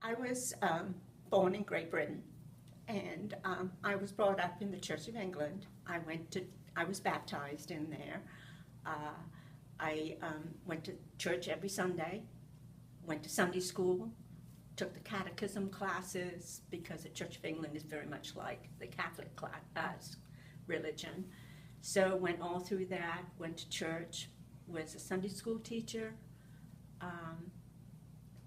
I was born in Great Britain, and I was brought up in the Church of England. I was baptized in there. I went to church every Sunday, went to Sunday school, took the catechism classes, because the Church of England is very much like the Catholic religion. So went all through that, went to church, was a Sunday school teacher,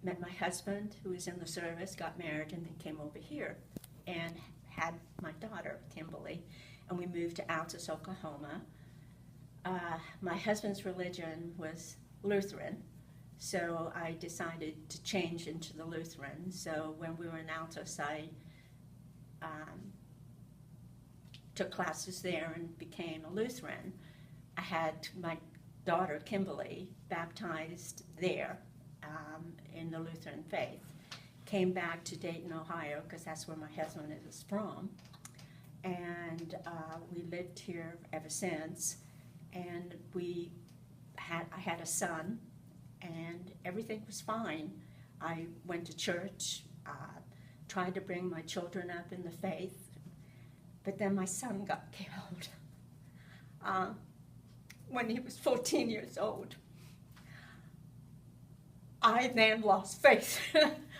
met my husband, who was in the service, got married, and then came over here and had my daughter, Kimberly, and we moved to Altus, Oklahoma. My husband's religion was Lutheran, so I decided to change into the Lutheran. So when we were in Altus, I took classes there and became a Lutheran. I had my daughter, Kimberly, baptized there in the Lutheran faith. Came back to Dayton, Ohio, because that's where my husband is from. And we lived here ever since. And I had a son, and everything was fine. I went to church, tried to bring my children up in the faith, but then my son got killed when he was 14 years old. I then lost faith,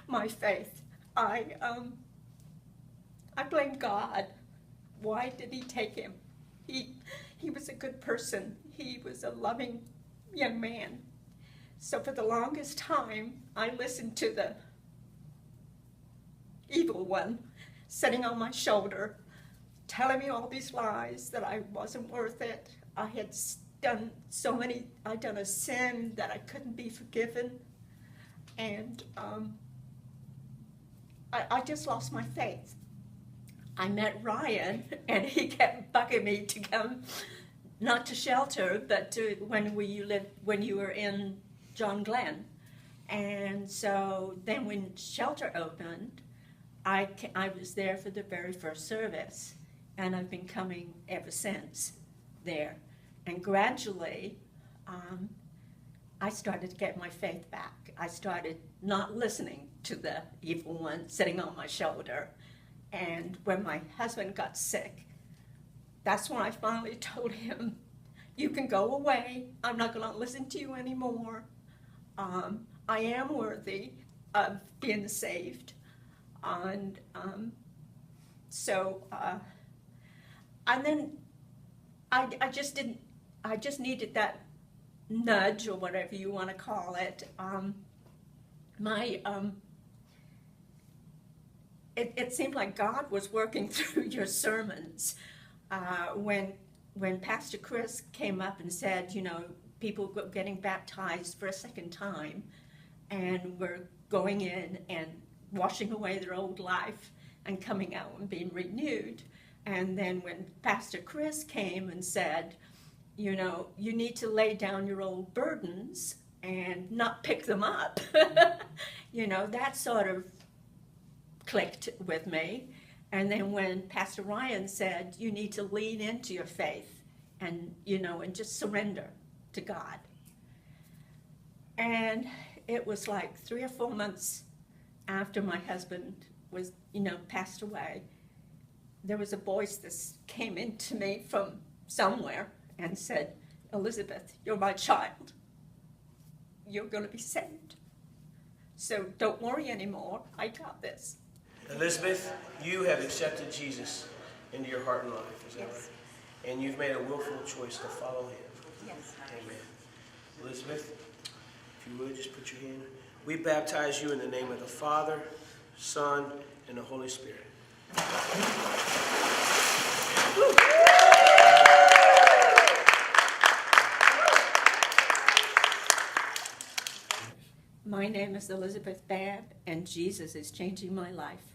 my faith. I blamed God. Why did he take him? He was a good person. He was a loving young man. So for the longest time, I listened to the evil one sitting on my shoulder, telling me all these lies, that I wasn't worth it. I had I'd done a sin that I couldn't be forgiven. And I just lost my faith. I met Ryan, and he kept bugging me to come, not to shelter, but to when you were in John Glenn. And so then when shelter opened, I was there for the very first service, and I've been coming ever since there. And gradually, I started to get my faith back. I started not listening to the evil one sitting on my shoulder. And when my husband got sick, that's when I finally told him, you can go away. I'm not going to listen to you anymore. I am worthy of being saved. And and then I just needed that nudge, or whatever you want to call it. It seemed like God was working through your sermons. When Pastor Chris came up and said, people were getting baptized for a second time, and were going in and washing away their old life and coming out and being renewed. And then when Pastor Chris came and said, you need to lay down your old burdens and not pick them up, that sort of clicked with me. And then when Pastor Ryan said, you need to lean into your faith and, and just surrender to God. And it was like 3 or 4 months after my husband was, passed away, there was a voice that came into me from somewhere and said, Elizabeth, you're my child. You're going to be saved. So don't worry anymore. I got this. Elizabeth, you have accepted Jesus into your heart and life, is that Yes. right? And you've made a willful choice to follow him. Yes. Amen. Elizabeth, if you would, just put your hand. We baptize you in the name of the Father, Son, and the Holy Spirit. My name is Elizabeth Baab, and Jesus is changing my life.